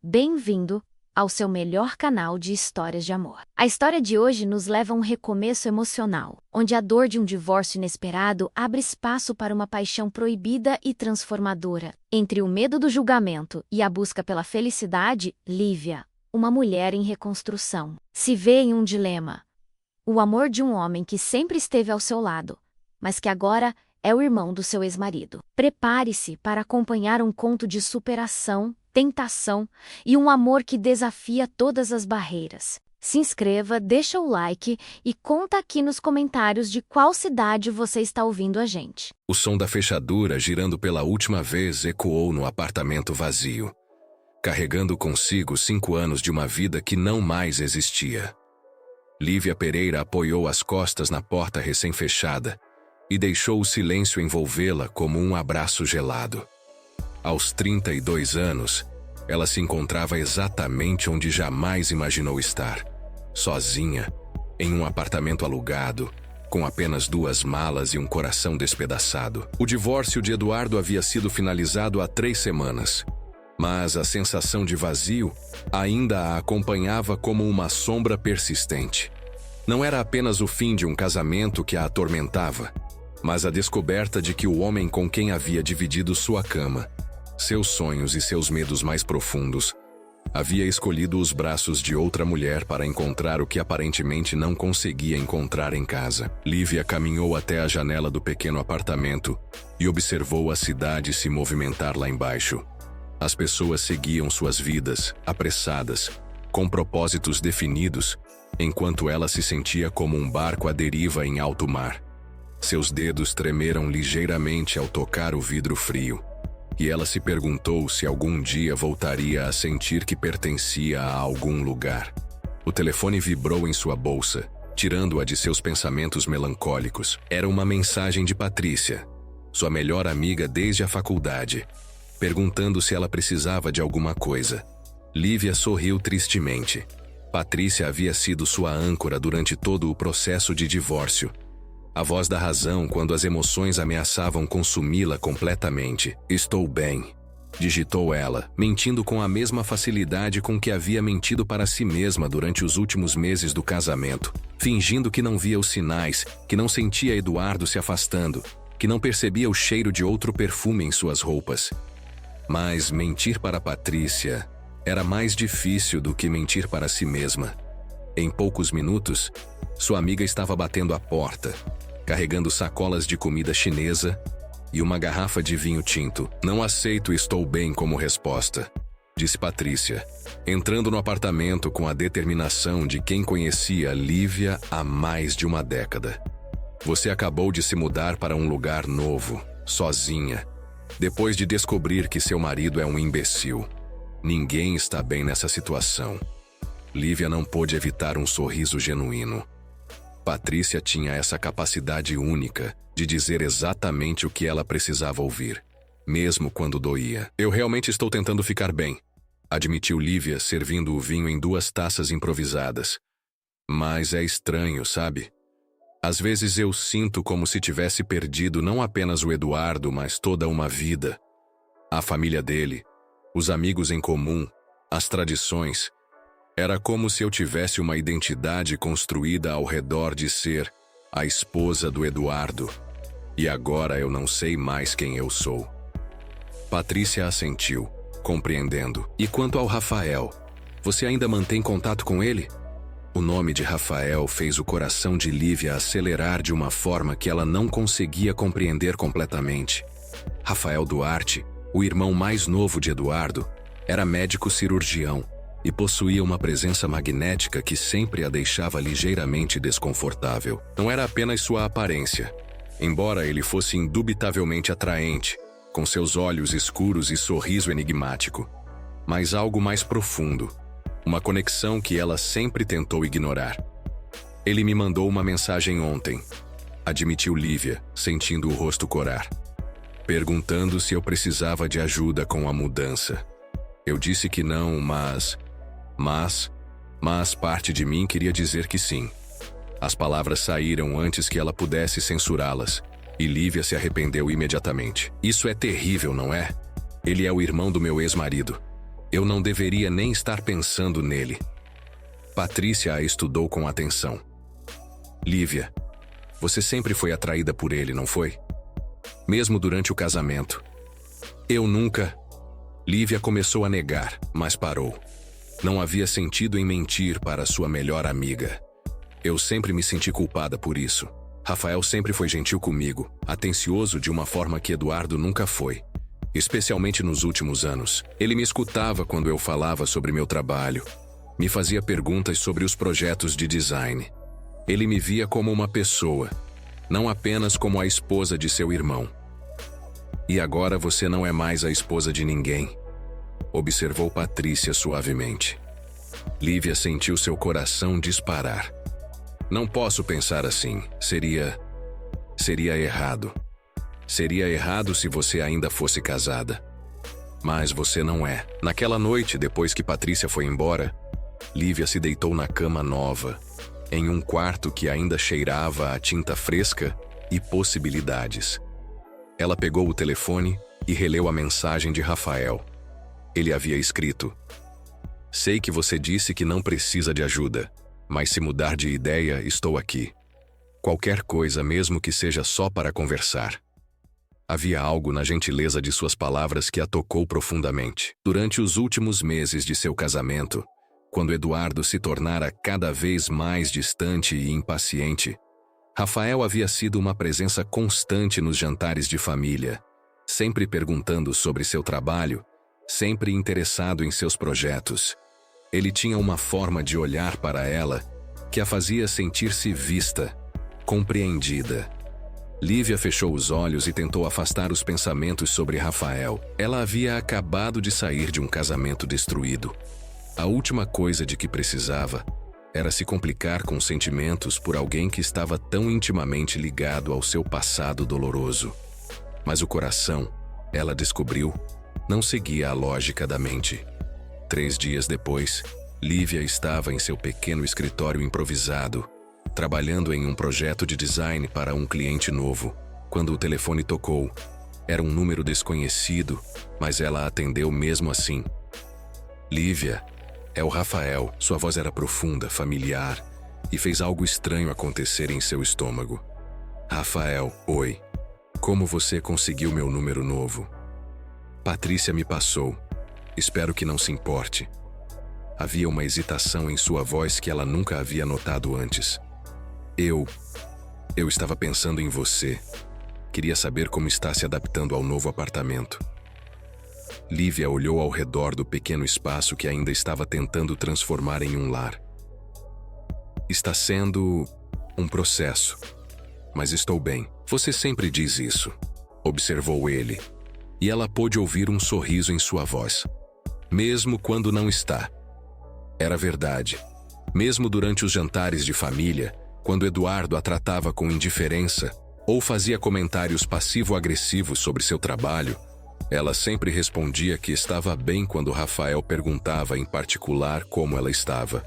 Bem-vindo ao seu melhor canal de histórias de amor. A história de hoje nos leva a um recomeço emocional, onde a dor de um divórcio inesperado abre espaço para uma paixão proibida e transformadora. Entre o medo do julgamento e a busca pela felicidade, Lívia, uma mulher em reconstrução, se vê em um dilema. O amor de um homem que sempre esteve ao seu lado, mas que agora é o irmão do seu ex-marido. Prepare-se para acompanhar um conto de superação, tentação e um amor que desafia todas as barreiras. Se inscreva, deixa o like e conta aqui nos comentários de qual cidade você está ouvindo a gente. O som da fechadura girando pela última vez ecoou no apartamento vazio, carregando consigo 5 anos de uma vida que não mais existia. Lívia Pereira apoiou as costas na porta recém-fechada e deixou o silêncio envolvê-la como um abraço gelado. Aos 32 anos, ela se encontrava exatamente onde jamais imaginou estar, sozinha, em um apartamento alugado, com apenas 2 malas e um coração despedaçado. O divórcio de Eduardo havia sido finalizado há 3 semanas, mas a sensação de vazio ainda a acompanhava como uma sombra persistente. Não era apenas o fim de um casamento que a atormentava, mas a descoberta de que o homem com quem havia dividido sua cama, seus sonhos e seus medos mais profundos, havia escolhido os braços de outra mulher para encontrar o que aparentemente não conseguia encontrar em casa. Lívia caminhou até a janela do pequeno apartamento e observou a cidade se movimentar lá embaixo. As pessoas seguiam suas vidas, apressadas, com propósitos definidos, enquanto ela se sentia como um barco à deriva em alto mar. Seus dedos tremeram ligeiramente ao tocar o vidro frio, e ela se perguntou se algum dia voltaria a sentir que pertencia a algum lugar. O telefone vibrou em sua bolsa, tirando-a de seus pensamentos melancólicos. Era uma mensagem de Patrícia, sua melhor amiga desde a faculdade, perguntando se ela precisava de alguma coisa. Lívia sorriu tristemente. Patrícia havia sido sua âncora durante todo o processo de divórcio. A voz da razão quando as emoções ameaçavam consumi-la completamente. "Estou bem", digitou ela, mentindo com a mesma facilidade com que havia mentido para si mesma durante os últimos meses do casamento, fingindo que não via os sinais, que não sentia Eduardo se afastando, que não percebia o cheiro de outro perfume em suas roupas. Mas mentir para Patrícia era mais difícil do que mentir para si mesma. Em poucos minutos, sua amiga estava batendo à porta, carregando sacolas de comida chinesa e uma garrafa de vinho tinto. "Não aceito 'estou bem' como resposta", disse Patrícia, entrando no apartamento com a determinação de quem conhecia Lívia há mais de uma década. "Você acabou de se mudar para um lugar novo, sozinha, depois de descobrir que seu marido é um imbecil. Ninguém está bem nessa situação." Lívia não pôde evitar um sorriso genuíno. Patrícia tinha essa capacidade única de dizer exatamente o que ela precisava ouvir, mesmo quando doía. "Eu realmente estou tentando ficar bem", admitiu Lívia, servindo o vinho em 2 taças improvisadas. "Mas é estranho, sabe? Às vezes eu sinto como se tivesse perdido não apenas o Eduardo, mas toda uma vida. A família dele, os amigos em comum, as tradições. Era como se eu tivesse uma identidade construída ao redor de ser a esposa do Eduardo. E agora eu não sei mais quem eu sou." Patrícia assentiu, compreendendo. "E quanto ao Rafael, você ainda mantém contato com ele?" O nome de Rafael fez o coração de Lívia acelerar de uma forma que ela não conseguia compreender completamente. Rafael Duarte, o irmão mais novo de Eduardo, era médico cirurgião e possuía uma presença magnética que sempre a deixava ligeiramente desconfortável. Não era apenas sua aparência. Embora ele fosse indubitavelmente atraente, com seus olhos escuros e sorriso enigmático, mas algo mais profundo, uma conexão que ela sempre tentou ignorar. "Ele me mandou uma mensagem ontem", admitiu Lívia, sentindo o rosto corar, perguntando se eu precisava de ajuda com a mudança. Eu disse que não, mas parte de mim queria dizer que sim. As palavras saíram antes que ela pudesse censurá-las, e Lívia se arrependeu imediatamente. "Isso é terrível, não é? Ele é o irmão do meu ex-marido. Eu não deveria nem estar pensando nele. Patrícia a estudou com atenção. Lívia, você sempre foi atraída por ele, não foi? Mesmo durante o casamento. Eu nunca... Lívia começou a negar, mas parou. Não havia sentido em mentir para sua melhor amiga. Eu sempre me senti culpada por isso. Rafael sempre foi gentil comigo, atencioso de uma forma que Eduardo nunca foi. Especialmente nos últimos anos. Ele me escutava quando eu falava sobre meu trabalho. Me fazia perguntas sobre os projetos de design. Ele me via como uma pessoa, não apenas como a esposa de seu irmão. E agora você não é mais a esposa de ninguém, observou Patrícia suavemente. Lívia sentiu seu coração disparar. Não posso pensar assim. Seria errado. Seria errado se você ainda fosse casada. Mas você não é. Naquela noite, depois que Patrícia foi embora, Lívia se deitou na cama nova, em um quarto que ainda cheirava a tinta fresca e possibilidades. Ela pegou o telefone e releu a mensagem de Rafael. Ele havia escrito: sei que você disse que não precisa de ajuda, mas se mudar de ideia, estou aqui. Qualquer coisa, mesmo que seja só para conversar. Havia algo na gentileza de suas palavras que a tocou profundamente. Durante os últimos meses de seu casamento, quando Eduardo se tornara cada vez mais distante e impaciente, Rafael havia sido uma presença constante nos jantares de família, sempre perguntando sobre seu trabalho, sempre interessado em seus projetos. Ele tinha uma forma de olhar para ela que a fazia sentir-se vista, compreendida. Lívia fechou os olhos e tentou afastar os pensamentos sobre Rafael. Ela havia acabado de sair de um casamento destruído. A última coisa de que precisava era se complicar com sentimentos por alguém que estava tão intimamente ligado ao seu passado doloroso. Mas o coração, ela descobriu, não seguia a lógica da mente. 3 dias depois, Lívia estava em seu pequeno escritório improvisado, trabalhando em um projeto de design para um cliente novo, quando o telefone tocou. Era um número desconhecido, mas ela atendeu mesmo assim. Lívia, é o Rafael. Sua voz era profunda, familiar, e fez algo estranho acontecer em seu estômago. Rafael, oi. Como você conseguiu meu número novo? Patrícia me passou. Espero que não se importe. Havia uma hesitação em sua voz que ela nunca havia notado antes. Eu estava pensando em você. Queria saber como está se adaptando ao novo apartamento. Lívia olhou ao redor do pequeno espaço que ainda estava tentando transformar em um lar. Está sendo um processo, mas estou bem. Você sempre diz isso, observou ele, e ela pôde ouvir um sorriso em sua voz. Mesmo quando não está. Era verdade. Mesmo durante os jantares de família, quando Eduardo a tratava com indiferença ou fazia comentários passivo-agressivos sobre seu trabalho, ela sempre respondia que estava bem quando Rafael perguntava em particular como ela estava.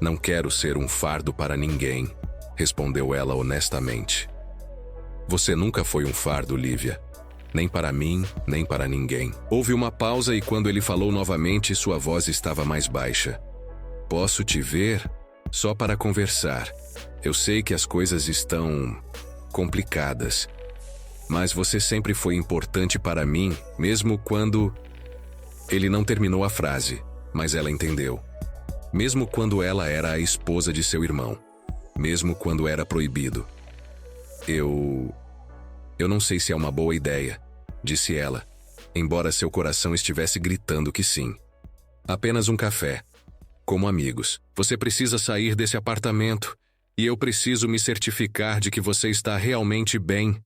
Não quero ser um fardo para ninguém, respondeu ela honestamente. Você nunca foi um fardo, Lívia. Nem para mim, nem para ninguém. Houve uma pausa e quando ele falou novamente, sua voz estava mais baixa. Posso te ver? Só para conversar. Eu sei que as coisas estão complicadas. Mas você sempre foi importante para mim, mesmo quando... Ele não terminou a frase, mas ela entendeu. Mesmo quando ela era a esposa de seu irmão. Mesmo quando era proibido. Eu não sei se é uma boa ideia, disse ela, embora seu coração estivesse gritando que sim. Apenas um café. Como amigos. Você precisa sair desse apartamento, e eu preciso me certificar de que você está realmente bem.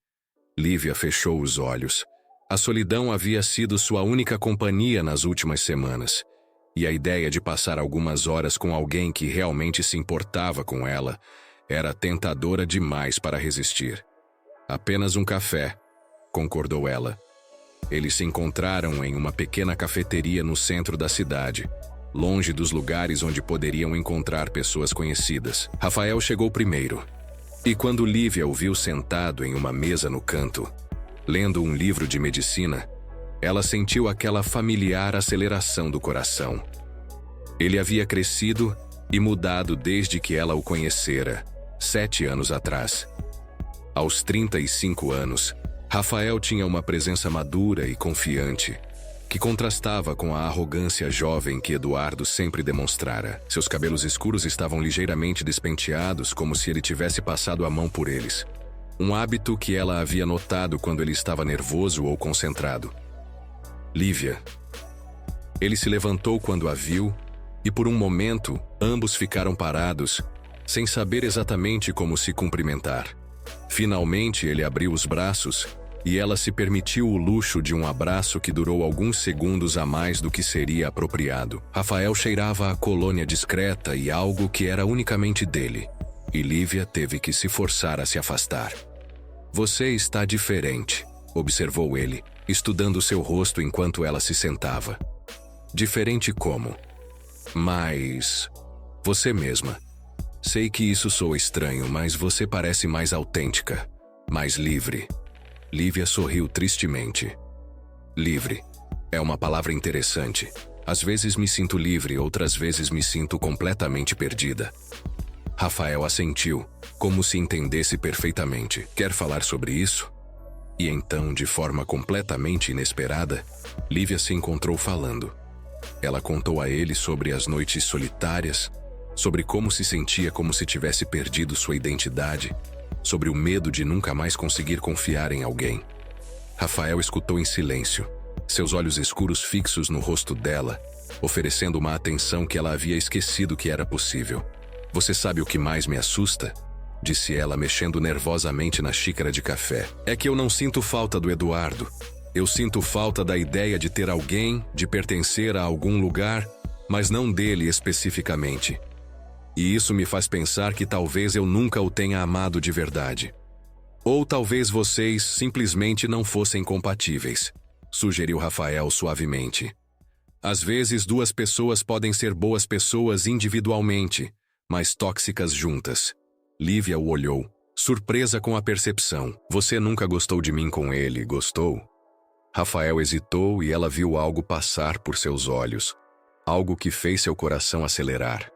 Lívia fechou os olhos. A solidão havia sido sua única companhia nas últimas semanas, e a ideia de passar algumas horas com alguém que realmente se importava com ela era tentadora demais para resistir. Apenas um café, concordou ela. Eles se encontraram em uma pequena cafeteria no centro da cidade, longe dos lugares onde poderiam encontrar pessoas conhecidas. Rafael chegou primeiro. E quando Lívia o viu sentado em uma mesa no canto, lendo um livro de medicina, Ela sentiu aquela familiar aceleração do coração. Ele havia crescido e mudado desde que ela o conhecera, 7 anos atrás. Aos 35 anos, Rafael tinha uma presença madura e confiante, que contrastava com a arrogância jovem que Eduardo sempre demonstrara. Seus cabelos escuros estavam ligeiramente despenteados, como se ele tivesse passado a mão por eles. Um hábito que ela havia notado quando ele estava nervoso ou concentrado. Lívia. Ele se levantou quando a viu, e por um momento, ambos ficaram parados, sem saber exatamente como se cumprimentar. Finalmente, ele abriu os braços, e ela se permitiu o luxo de um abraço que durou alguns segundos a mais do que seria apropriado. Rafael cheirava a colônia discreta e algo que era unicamente dele, e Lívia teve que se forçar a se afastar. Você está diferente, observou ele, estudando seu rosto enquanto ela se sentava. Diferente como? Mas... você mesma. Sei que isso soa estranho, mas você parece mais autêntica, mais livre. Lívia sorriu tristemente. Livre. É uma palavra interessante. Às vezes me sinto livre, outras vezes me sinto completamente perdida. Rafael assentiu, como se entendesse perfeitamente. Quer falar sobre isso? E então, de forma completamente inesperada, Lívia se encontrou falando. Ela contou a ele sobre as noites solitárias, sobre como se sentia como se tivesse perdido sua identidade, sobre o medo de nunca mais conseguir confiar em alguém. Rafael escutou em silêncio, seus olhos escuros fixos no rosto dela, oferecendo uma atenção que ela havia esquecido que era possível. Você sabe o que mais me assusta? Disse ela, mexendo nervosamente na xícara de café. É que eu não sinto falta do Eduardo. Eu sinto falta da ideia de ter alguém, de pertencer a algum lugar, mas não dele especificamente. E isso me faz pensar que talvez eu nunca o tenha amado de verdade. Ou talvez vocês simplesmente não fossem compatíveis, sugeriu Rafael suavemente. Às vezes duas pessoas podem ser boas pessoas individualmente, mas tóxicas juntas. Lívia o olhou, surpresa com a percepção. Você nunca gostou de mim com ele, gostou? Rafael hesitou e ela viu algo passar por seus olhos. Algo que fez seu coração acelerar.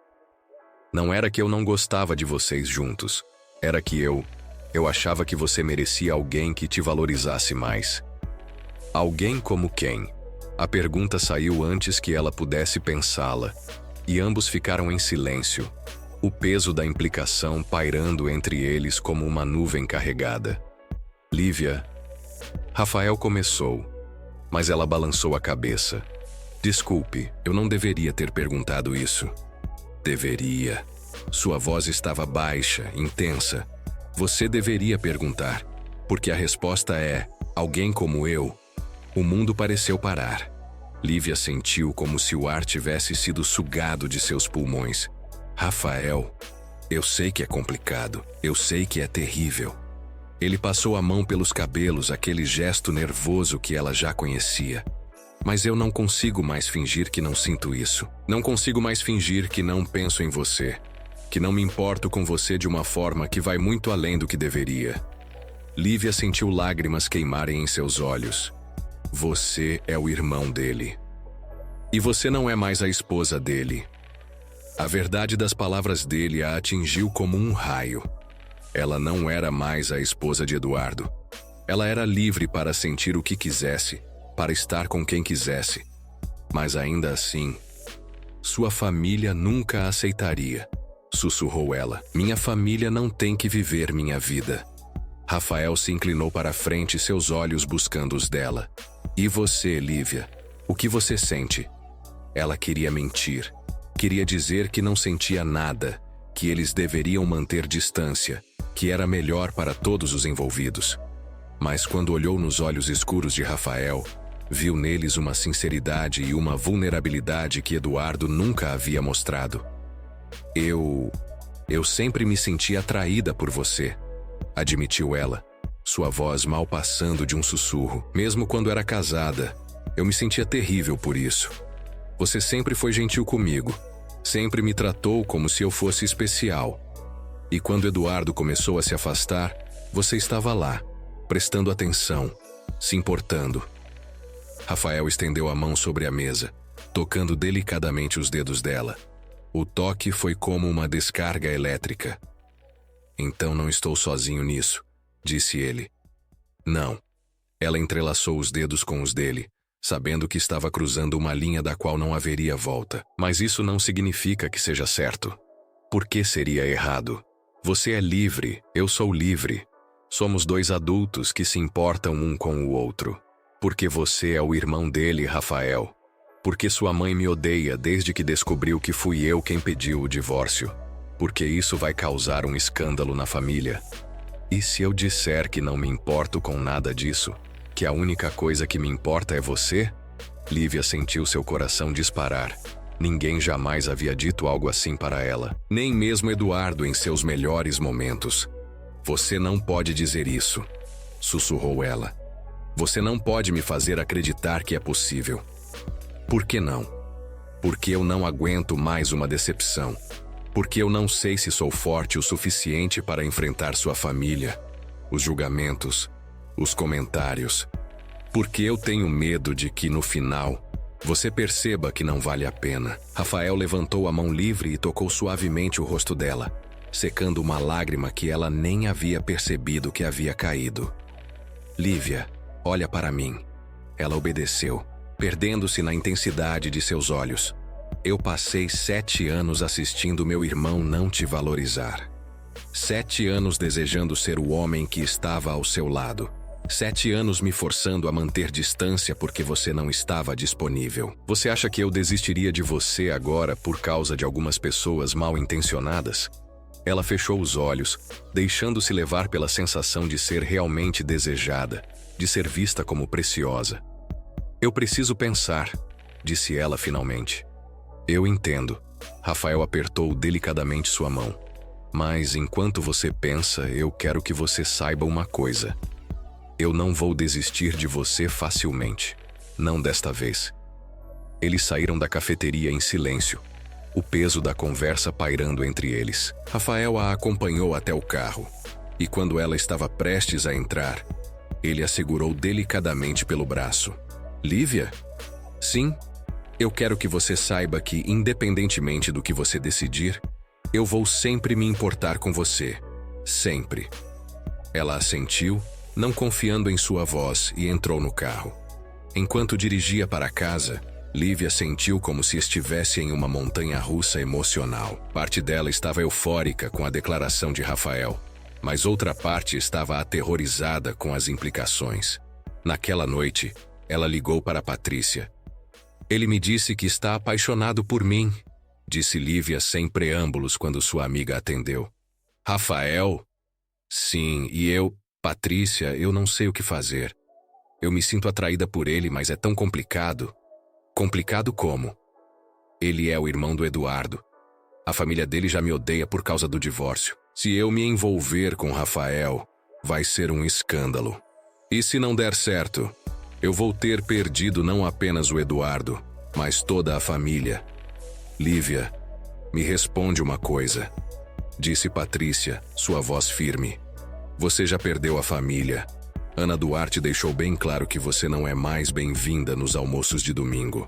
Não era que eu não gostava de vocês juntos. Era que eu achava que você merecia alguém que te valorizasse mais. Alguém como quem? A pergunta saiu antes que ela pudesse pensá-la, e ambos ficaram em silêncio, o peso da implicação pairando entre eles como uma nuvem carregada. Lívia. Rafael começou, mas ela balançou a cabeça. Desculpe, eu não deveria ter perguntado isso. Deveria. Sua voz estava baixa, intensa. Você deveria perguntar, porque a resposta é: alguém como eu. O mundo pareceu parar. Lívia sentiu como se o ar tivesse sido sugado de seus pulmões. Rafael, eu sei que é complicado, eu sei que é terrível. Ele passou a mão pelos cabelos, aquele gesto nervoso que ela já conhecia. Mas eu não consigo mais fingir que não sinto isso. Não consigo mais fingir que não penso em você. Que não me importo com você de uma forma que vai muito além do que deveria. Lívia sentiu lágrimas queimarem em seus olhos. Você é o irmão dele. E você não é mais a esposa dele. A verdade das palavras dele a atingiu como um raio. Ela não era mais a esposa de Eduardo. Ela era livre para sentir o que quisesse, para estar com quem quisesse. Mas ainda assim, sua família nunca a aceitaria, sussurrou ela. Minha família não tem que viver minha vida. Rafael se inclinou para a frente, seus olhos buscando os dela. E você, Lívia? O que você sente? Ela queria mentir. Queria dizer que não sentia nada, que eles deveriam manter distância, que era melhor para todos os envolvidos. Mas quando olhou nos olhos escuros de Rafael, viu neles uma sinceridade e uma vulnerabilidade que Eduardo nunca havia mostrado. Eu sempre me senti atraída por você, admitiu ela, sua voz mal passando de um sussurro. Mesmo quando era casada, eu me sentia terrível por isso. Você sempre foi gentil comigo, sempre me tratou como se eu fosse especial. E quando Eduardo começou a se afastar, você estava lá, prestando atenção, se importando. Rafael estendeu a mão sobre a mesa, tocando delicadamente os dedos dela. O toque foi como uma descarga elétrica. Então não estou sozinho nisso, disse ele. Não. Ela entrelaçou os dedos com os dele, sabendo que estava cruzando uma linha da qual não haveria volta. Mas isso não significa que seja certo. Por que seria errado? Você é livre, eu sou livre. Somos dois adultos que se importam um com o outro. Porque você é o irmão dele, Rafael. Porque sua mãe me odeia desde que descobriu que fui eu quem pediu o divórcio. Porque isso vai causar um escândalo na família. E se eu disser que não me importo com nada disso? Que a única coisa que me importa é você? Lívia sentiu seu coração disparar. Ninguém jamais havia dito algo assim para ela. Nem mesmo Eduardo em seus melhores momentos. Você não pode dizer isso, sussurrou ela. Você não pode me fazer acreditar que é possível. Por que não? Porque eu não aguento mais uma decepção. Porque eu não sei se sou forte o suficiente para enfrentar sua família, os julgamentos, os comentários. Porque eu tenho medo de que, no final, você perceba que não vale a pena. Rafael levantou a mão livre e tocou suavemente o rosto dela, secando uma lágrima que ela nem havia percebido que havia caído. Lívia, olha para mim. Ela obedeceu, perdendo-se na intensidade de seus olhos. Eu passei 7 anos assistindo meu irmão não te valorizar. 7 anos desejando ser o homem que estava ao seu lado. 7 anos me forçando a manter distância porque você não estava disponível. Você acha que eu desistiria de você agora por causa de algumas pessoas mal intencionadas? Ela fechou os olhos, deixando-se levar pela sensação de ser realmente desejada, de ser vista como preciosa. Eu preciso pensar, disse ela finalmente. Eu entendo. Rafael apertou delicadamente sua mão. Mas enquanto você pensa, eu quero que você saiba uma coisa. Eu não vou desistir de você facilmente. Não desta vez. Eles saíram da cafeteria em silêncio, o peso da conversa pairando entre eles. Rafael a acompanhou até o carro, e quando ela estava prestes a entrar, ele a segurou delicadamente pelo braço. Lívia? Sim? Eu quero que você saiba que, independentemente do que você decidir, eu vou sempre me importar com você. Sempre. Ela assentiu, não confiando em sua voz, e entrou no carro. Enquanto dirigia para casa, Lívia sentiu como se estivesse em uma montanha-russa emocional. Parte dela estava eufórica com a declaração de Rafael, mas outra parte estava aterrorizada com as implicações. Naquela noite, ela ligou para Patrícia. Ele me disse que está apaixonado por mim, disse Lívia sem preâmbulos quando sua amiga atendeu. Rafael? Sim, e eu, Patrícia, eu não sei o que fazer. Eu me sinto atraída por ele, mas é tão complicado. Complicado como? Ele é o irmão do Eduardo. A família dele já me odeia por causa do divórcio. Se eu me envolver com Rafael, vai ser um escândalo. E se não der certo, eu vou ter perdido não apenas o Eduardo, mas toda a família. Lívia, me responde uma coisa, disse Patrícia, sua voz firme. Você já perdeu a família. Ana Duarte deixou bem claro que você não é mais bem-vinda nos almoços de domingo.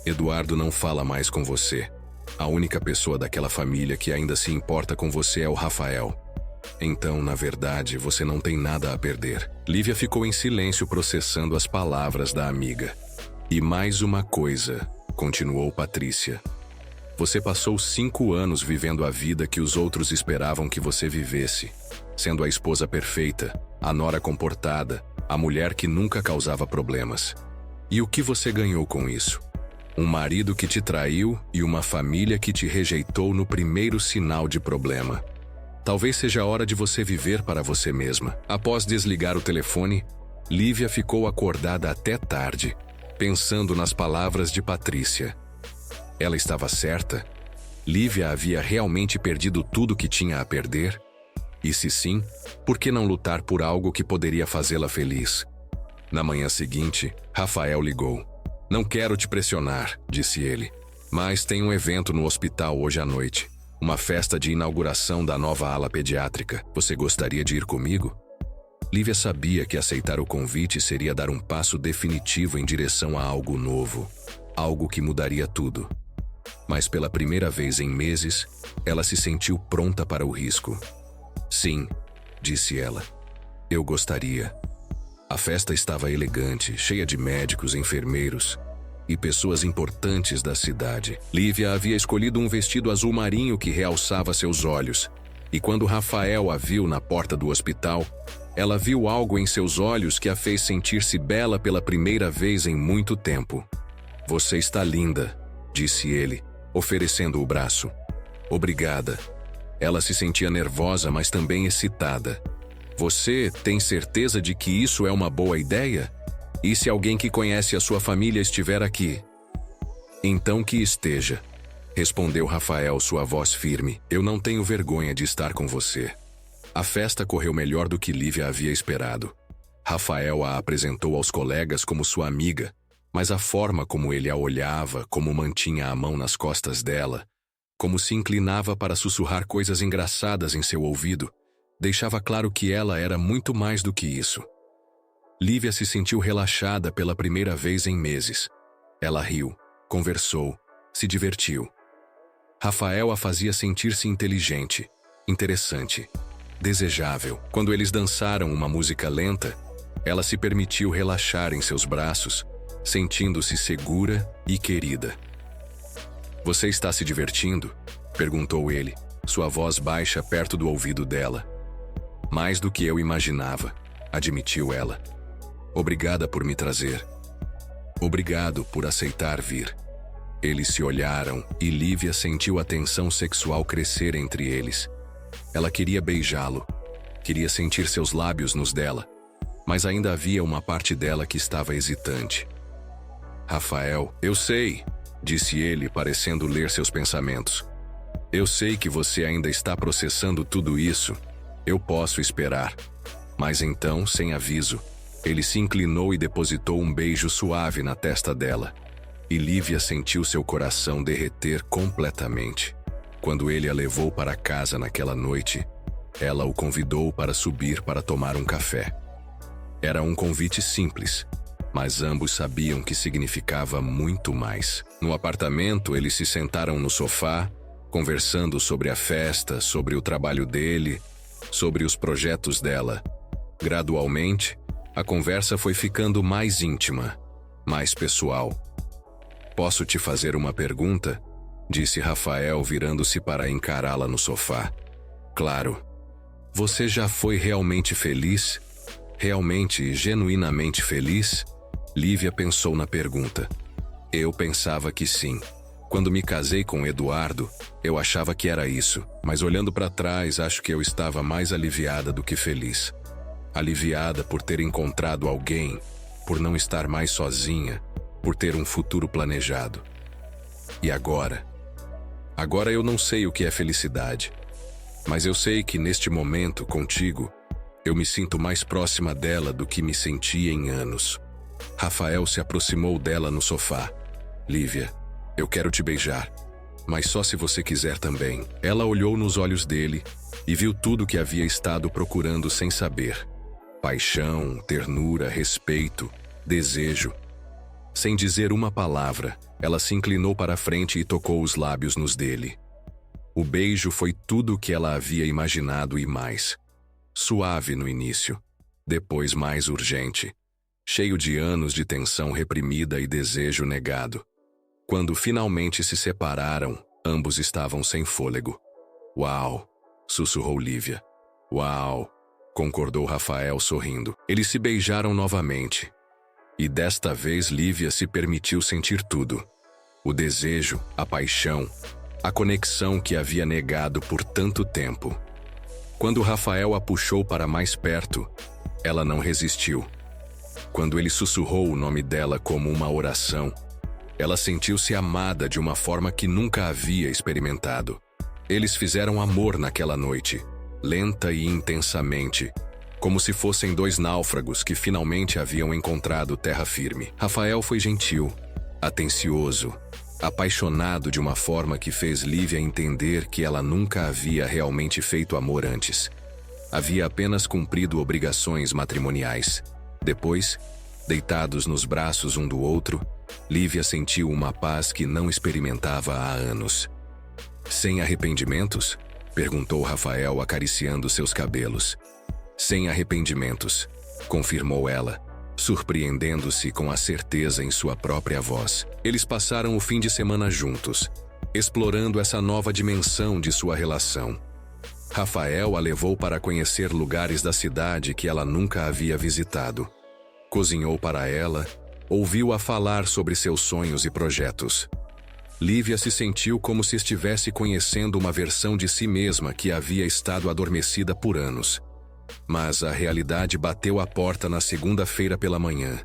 Eduardo não fala mais com você. A única pessoa daquela família que ainda se importa com você é o Rafael. Então, na verdade, você não tem nada a perder. Lívia ficou em silêncio processando as palavras da amiga. E mais uma coisa, continuou Patrícia. Você passou 5 anos vivendo a vida que os outros esperavam que você vivesse. Sendo a esposa perfeita, a nora comportada, a mulher que nunca causava problemas. E o que você ganhou com isso? Um marido que te traiu e uma família que te rejeitou no primeiro sinal de problema. Talvez seja a hora de você viver para você mesma. Após desligar o telefone, Lívia ficou acordada até tarde, pensando nas palavras de Patrícia. Ela estava certa? Lívia havia realmente perdido tudo que tinha a perder? E se sim, por que não lutar por algo que poderia fazê-la feliz? Na manhã seguinte, Rafael ligou. Não quero te pressionar, disse ele, mas tem um evento no hospital hoje à noite. Uma festa de inauguração da nova ala pediátrica. Você gostaria de ir comigo? Lívia sabia que aceitar o convite seria dar um passo definitivo em direção a algo novo, algo que mudaria tudo. Mas pela primeira vez em meses, ela se sentiu pronta para o risco. Sim, disse ela. Eu gostaria. A festa estava elegante, cheia de médicos, enfermeiros e pessoas importantes da cidade. Lívia havia escolhido um vestido azul marinho que realçava seus olhos. E quando Rafael a viu na porta do hospital, ela viu algo em seus olhos que a fez sentir-se bela pela primeira vez em muito tempo. Você está linda, disse ele, oferecendo o braço. Obrigada. Ela se sentia nervosa, mas também excitada. Você tem certeza de que isso é uma boa ideia? E se alguém que conhece a sua família estiver aqui? Então que esteja, respondeu Rafael, sua voz firme. Eu não tenho vergonha de estar com você. A festa correu melhor do que Lívia havia esperado. Rafael a apresentou aos colegas como sua amiga, mas a forma como ele a olhava, como mantinha a mão nas costas dela, como se inclinava para sussurrar coisas engraçadas em seu ouvido, deixava claro que ela era muito mais do que isso. Lívia se sentiu relaxada pela primeira vez em meses. Ela riu, conversou, se divertiu. Rafael a fazia sentir-se inteligente, interessante, desejável. Quando eles dançaram uma música lenta, ela se permitiu relaxar em seus braços, sentindo-se segura e querida. Você está se divertindo? Perguntou ele, sua voz baixa perto do ouvido dela. Mais do que eu imaginava, admitiu ela. Obrigada por me trazer. Obrigado por aceitar vir. Eles se olharam e Lívia sentiu a tensão sexual crescer entre eles. Ela queria beijá-lo, queria sentir seus lábios nos dela, mas ainda havia uma parte dela que estava hesitante. Rafael, eu sei, disse ele, parecendo ler seus pensamentos. Eu sei que você ainda está processando tudo isso. Eu posso esperar. Mas então, sem aviso, ele se inclinou e depositou um beijo suave na testa dela. E Lívia sentiu seu coração derreter completamente. Quando ele a levou para casa naquela noite, ela o convidou para subir para tomar um café. Era um convite simples, mas ambos sabiam que significava muito mais. No apartamento, eles se sentaram no sofá, conversando sobre a festa, sobre o trabalho dele, sobre os projetos dela. Gradualmente, a conversa foi ficando mais íntima, mais pessoal. Posso te fazer uma pergunta? Disse Rafael, virando-se para encará-la no sofá. Claro. Você já foi realmente feliz? Realmente e genuinamente feliz? Lívia pensou na pergunta. Eu pensava que sim. Quando me casei com Eduardo, eu achava que era isso, mas olhando para trás, acho que eu estava mais aliviada do que feliz. Aliviada por ter encontrado alguém, por não estar mais sozinha, por ter um futuro planejado. E agora? Agora eu não sei o que é felicidade, mas eu sei que neste momento, contigo, eu me sinto mais próxima dela do que me sentia em anos. Rafael se aproximou dela no sofá. Lívia, eu quero te beijar, mas só se você quiser também. Ela olhou nos olhos dele e viu tudo que havia estado procurando sem saber. Paixão, ternura, respeito, desejo. Sem dizer uma palavra, ela se inclinou para a frente e tocou os lábios nos dele. O beijo foi tudo o que ela havia imaginado e mais. Suave no início, depois mais urgente, cheio de anos de tensão reprimida e desejo negado. Quando finalmente se separaram, ambos estavam sem fôlego. Uau! Sussurrou Lívia. Uau! Concordou Rafael sorrindo. Eles se beijaram novamente. E desta vez Lívia se permitiu sentir tudo. O desejo, a paixão, a conexão que havia negado por tanto tempo. Quando Rafael a puxou para mais perto, ela não resistiu. Quando ele sussurrou o nome dela como uma oração, ela sentiu-se amada de uma forma que nunca havia experimentado. Eles fizeram amor naquela noite, lenta e intensamente, como se fossem dois náufragos que finalmente haviam encontrado terra firme. Rafael foi gentil, atencioso, apaixonado de uma forma que fez Lívia entender que ela nunca havia realmente feito amor antes. Havia apenas cumprido obrigações matrimoniais. Depois, deitados nos braços um do outro, Lívia sentiu uma paz que não experimentava há anos. Sem arrependimentos? Perguntou Rafael, acariciando seus cabelos. Sem arrependimentos, confirmou ela, surpreendendo-se com a certeza em sua própria voz. Eles passaram o fim de semana juntos, explorando essa nova dimensão de sua relação. Rafael a levou para conhecer lugares da cidade que ela nunca havia visitado. Cozinhou para ela, ouviu-a falar sobre seus sonhos e projetos. Lívia se sentiu como se estivesse conhecendo uma versão de si mesma que havia estado adormecida por anos. Mas a realidade bateu à porta na segunda-feira pela manhã,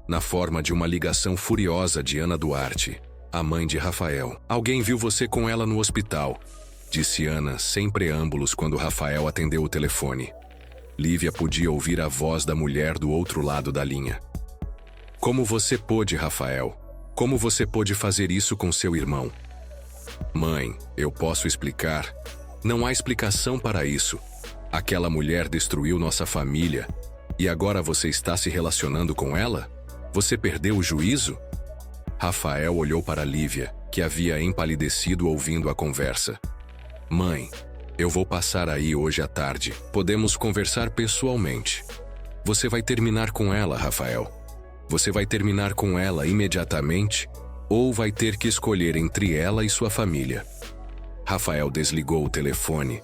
na forma de uma ligação furiosa de Ana Duarte, a mãe de Rafael. "Alguém viu você com ela no hospital", disse Ana, sem preâmbulos, quando Rafael atendeu o telefone. Lívia podia ouvir a voz da mulher do outro lado da linha. "Como você pôde, Rafael? Como você pôde fazer isso com seu irmão?" "Mãe, eu posso explicar. Não há explicação para isso. Aquela mulher destruiu nossa família. E agora você está se relacionando com ela? Você perdeu o juízo?" Rafael olhou para Lívia, que havia empalidecido ouvindo a conversa. "Mãe, eu vou passar aí hoje à tarde. Podemos conversar pessoalmente. Você vai terminar com ela, Rafael. Você vai terminar com ela imediatamente ou vai ter que escolher entre ela e sua família." Rafael desligou o telefone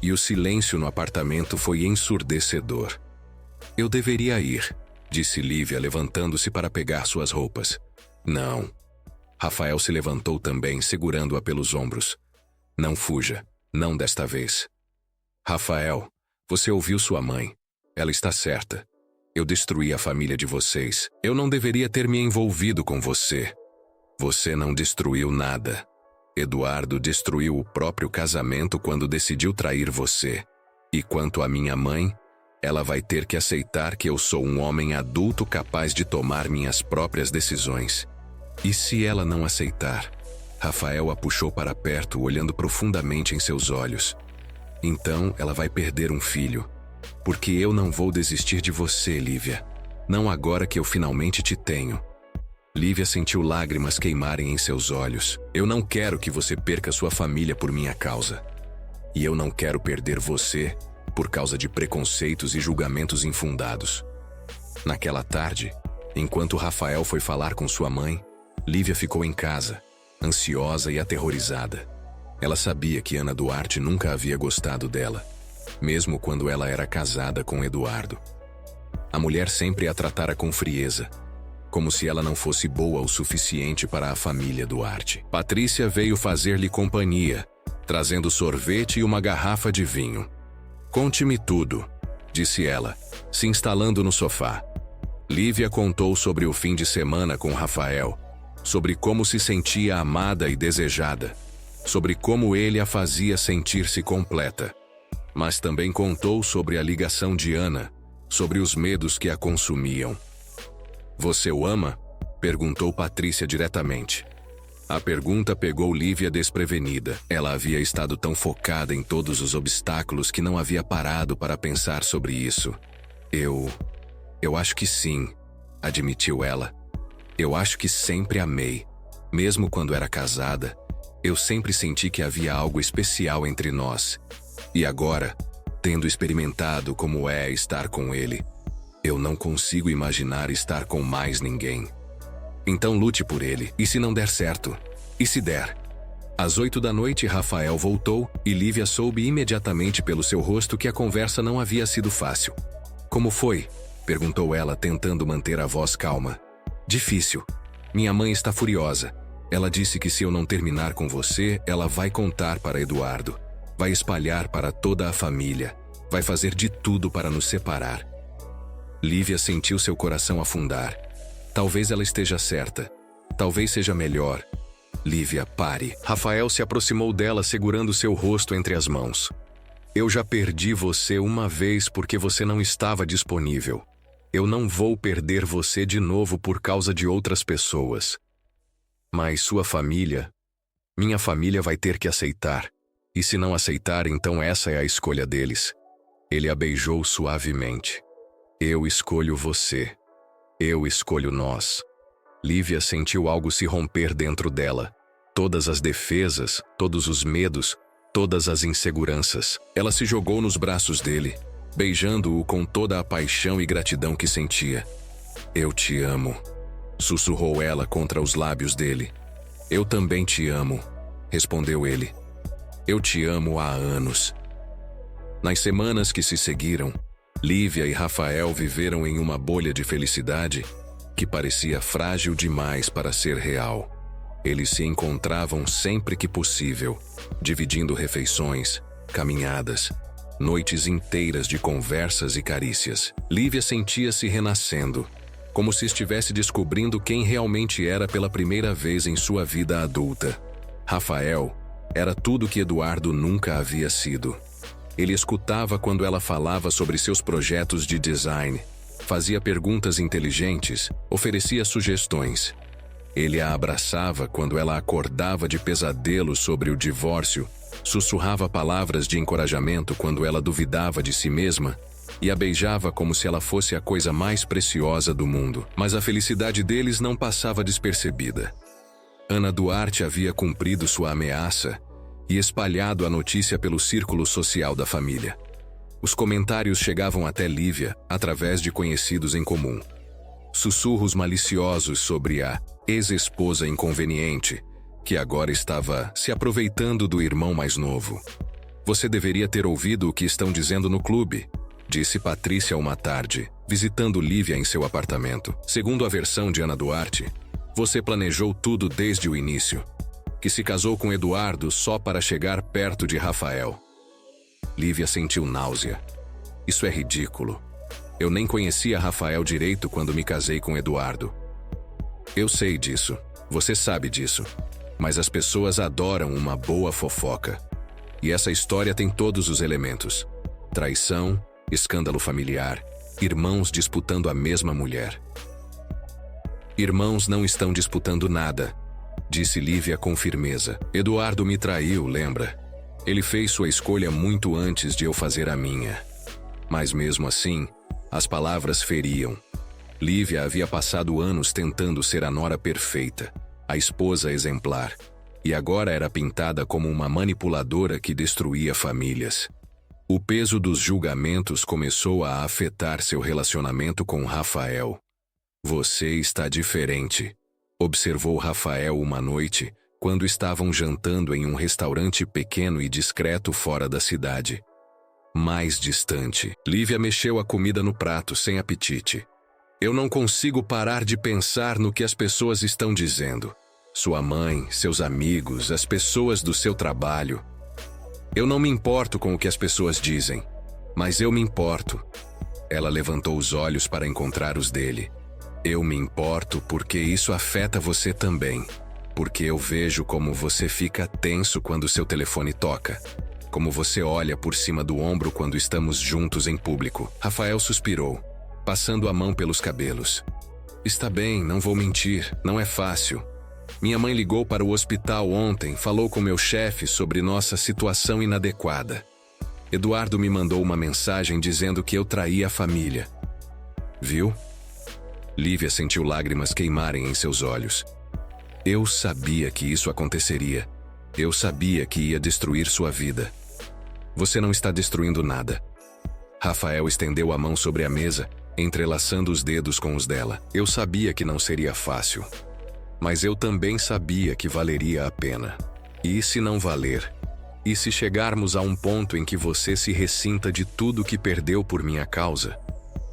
e o silêncio no apartamento foi ensurdecedor. "Eu deveria ir", disse Lívia, levantando-se para pegar suas roupas. "Não." Rafael se levantou também, segurando-a pelos ombros. "Não fuja, não desta vez." "Rafael, você ouviu sua mãe. Ela está certa. Eu destruí a família de vocês. Eu não deveria ter me envolvido com você. Você não destruiu nada. Eduardo destruiu o próprio casamento quando decidiu trair você. E quanto à minha mãe, ela vai ter que aceitar que eu sou um homem adulto capaz de tomar minhas próprias decisões. E se ela não aceitar?" Rafael a puxou para perto, olhando profundamente em seus olhos. "Então ela vai perder um filho. Porque eu não vou desistir de você, Lívia. Não agora que eu finalmente te tenho." Lívia sentiu lágrimas queimarem em seus olhos. "Eu não quero que você perca sua família por minha causa. E eu não quero perder você por causa de preconceitos e julgamentos infundados." Naquela tarde, enquanto Rafael foi falar com sua mãe, Lívia ficou em casa, ansiosa e aterrorizada. Ela sabia que Ana Duarte nunca havia gostado dela, mesmo quando ela era casada com Eduardo. A mulher sempre a tratara com frieza, como se ela não fosse boa o suficiente para a família Duarte. Patrícia veio fazer-lhe companhia, trazendo sorvete e uma garrafa de vinho. "Conte-me tudo", disse ela, se instalando no sofá. Lívia contou sobre o fim de semana com Rafael, sobre como se sentia amada e desejada, sobre como ele a fazia sentir-se completa. Mas também contou sobre a ligação de Ana, sobre os medos que a consumiam. "Você o ama?", perguntou Patrícia diretamente. A pergunta pegou Lívia desprevenida. Ela havia estado tão focada em todos os obstáculos que não havia parado para pensar sobre isso. Eu acho que sim", admitiu ela. "Eu acho que sempre amei. Mesmo quando era casada, eu sempre senti que havia algo especial entre nós. E agora, tendo experimentado como é estar com ele, eu não consigo imaginar estar com mais ninguém. Então lute por ele, e se não der certo? E se der?" Às 8 da noite, Rafael voltou, e Lívia soube imediatamente pelo seu rosto que a conversa não havia sido fácil. "Como foi?", perguntou ela, tentando manter a voz calma. "Difícil. Minha mãe está furiosa. Ela disse que se eu não terminar com você, ela vai contar para Eduardo. Vai espalhar para toda a família. Vai fazer de tudo para nos separar." Lívia sentiu seu coração afundar. Talvez ela esteja certa. Talvez seja melhor. "Lívia, pare." Rafael se aproximou dela, segurando seu rosto entre as mãos. "Eu já perdi você uma vez porque você não estava disponível. Eu não vou perder você de novo por causa de outras pessoas. Mas sua família, minha família vai ter que aceitar. E se não aceitar, então essa é a escolha deles. Ele a beijou suavemente. Eu escolho você. Eu escolho nós. Lívia sentiu algo se romper dentro dela. Todas as defesas, todos os medos, todas as inseguranças. Ela se jogou nos braços dele, beijando-o com toda a paixão e gratidão que sentia. Eu te amo, sussurrou ela contra os lábios dele. Eu também te amo, respondeu ele. Eu te amo há anos. Nas semanas que se seguiram, Lívia e Rafael viveram em uma bolha de felicidade que parecia frágil demais para ser real. Eles se encontravam sempre que possível, dividindo refeições, caminhadas, noites inteiras de conversas e carícias. Lívia sentia-se renascendo, como se estivesse descobrindo quem realmente era pela primeira vez em sua vida adulta. Rafael era tudo que Eduardo nunca havia sido. Ele escutava quando ela falava sobre seus projetos de design, fazia perguntas inteligentes, oferecia sugestões. Ele a abraçava quando ela acordava de pesadelos sobre o divórcio, sussurrava palavras de encorajamento quando ela duvidava de si mesma e a beijava como se ela fosse a coisa mais preciosa do mundo. Mas a felicidade deles não passava despercebida. Ana Duarte havia cumprido sua ameaça e espalhado a notícia pelo círculo social da família. Os comentários chegavam até Lívia através de conhecidos em comum. Sussurros maliciosos sobre a ex-esposa inconveniente, que agora estava se aproveitando do irmão mais novo. Você deveria ter ouvido o que estão dizendo no clube, disse Patrícia uma tarde, visitando Lívia em seu apartamento. Segundo a versão de Ana Duarte, você planejou tudo desde o início, que se casou com Eduardo só para chegar perto de Rafael. Lívia sentiu náusea. Isso é ridículo. Eu nem conhecia Rafael direito quando me casei com Eduardo. Eu sei disso, você sabe disso, mas as pessoas adoram uma boa fofoca. E essa história tem todos os elementos: traição, escândalo familiar, irmãos disputando a mesma mulher. Irmãos não estão disputando nada, disse Lívia com firmeza. Eduardo me traiu, lembra? Ele fez sua escolha muito antes de eu fazer a minha. Mas mesmo assim, as palavras feriam. Lívia havia passado anos tentando ser a nora perfeita, a esposa exemplar, e agora era pintada como uma manipuladora que destruía famílias. O peso dos julgamentos começou a afetar seu relacionamento com Rafael. Você está diferente, observou Rafael uma noite, quando estavam jantando em um restaurante pequeno e discreto fora da cidade. Mais distante, Lívia mexeu a comida no prato sem apetite. Eu não consigo parar de pensar no que as pessoas estão dizendo. Sua mãe, seus amigos, as pessoas do seu trabalho. Eu não me importo com o que as pessoas dizem, mas eu me importo. Ela levantou os olhos para encontrar os dele. Eu me importo porque isso afeta você também. Porque eu vejo como você fica tenso quando seu telefone toca. Como você olha por cima do ombro quando estamos juntos em público. Rafael suspirou, passando a mão pelos cabelos. Está bem, não vou mentir, não é fácil. Minha mãe ligou para o hospital ontem, falou com meu chefe sobre nossa situação inadequada. Eduardo me mandou uma mensagem dizendo que eu traí a família. Viu? Lívia sentiu lágrimas queimarem em seus olhos. Eu sabia que isso aconteceria. Eu sabia que ia destruir sua vida. Você não está destruindo nada. Rafael estendeu a mão sobre a mesa, entrelaçando os dedos com os dela. Eu sabia que não seria fácil. Mas eu também sabia que valeria a pena. E se não valer? E se chegarmos a um ponto em que você se ressinta de tudo que perdeu por minha causa?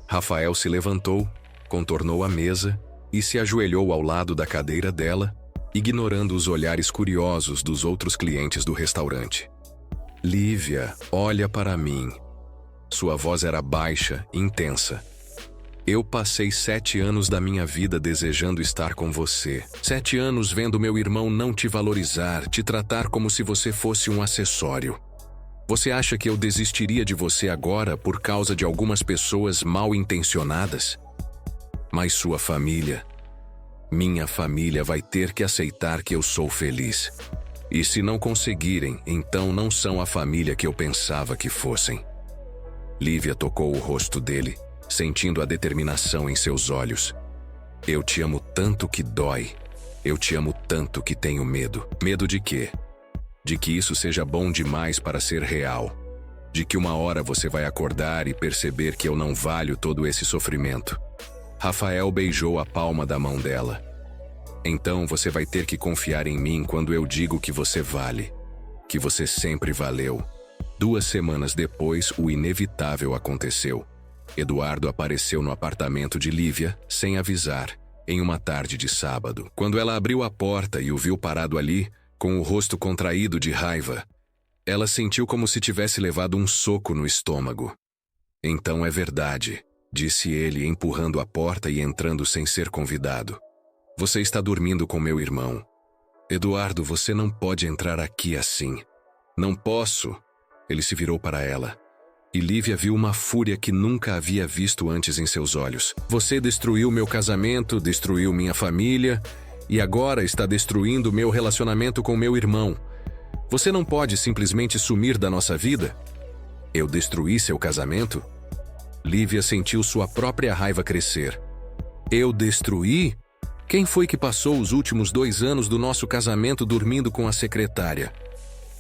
Rafael se levantou, contornou a mesa e se ajoelhou ao lado da cadeira dela, ignorando os olhares curiosos dos outros clientes do restaurante. Lívia, olha para mim. Sua voz era baixa, intensa. Eu passei 7 anos da minha vida desejando estar com você. 7 anos vendo meu irmão não te valorizar, te tratar como se você fosse um acessório. Você acha que eu desistiria de você agora por causa de algumas pessoas mal intencionadas? Mas sua família, minha família vai ter que aceitar que eu sou feliz. E se não conseguirem, então não são a família que eu pensava que fossem. Lívia tocou o rosto dele, sentindo a determinação em seus olhos. Eu te amo tanto que dói. Eu te amo tanto que tenho medo. Medo de quê? De que isso seja bom demais para ser real. De que uma hora você vai acordar e perceber que eu não valho todo esse sofrimento. Rafael beijou a palma da mão dela. Então você vai ter que confiar em mim quando eu digo que você vale. Que você sempre valeu. 2 semanas depois, o inevitável aconteceu. Eduardo apareceu no apartamento de Lívia, sem avisar, em uma tarde de sábado. Quando ela abriu a porta e o viu parado ali, com o rosto contraído de raiva, ela sentiu como se tivesse levado um soco no estômago. Então é verdade, disse ele, empurrando a porta e entrando sem ser convidado. Você está dormindo com meu irmão. Eduardo, você não pode entrar aqui assim. Não posso. Ele se virou para ela. E Lívia viu uma fúria que nunca havia visto antes em seus olhos. Você destruiu meu casamento, destruiu minha família, e agora está destruindo meu relacionamento com meu irmão. Você não pode simplesmente sumir da nossa vida? Eu destruí seu casamento? Lívia sentiu sua própria raiva crescer. Eu destruí? Quem foi que passou os últimos 2 anos do nosso casamento dormindo com a secretária?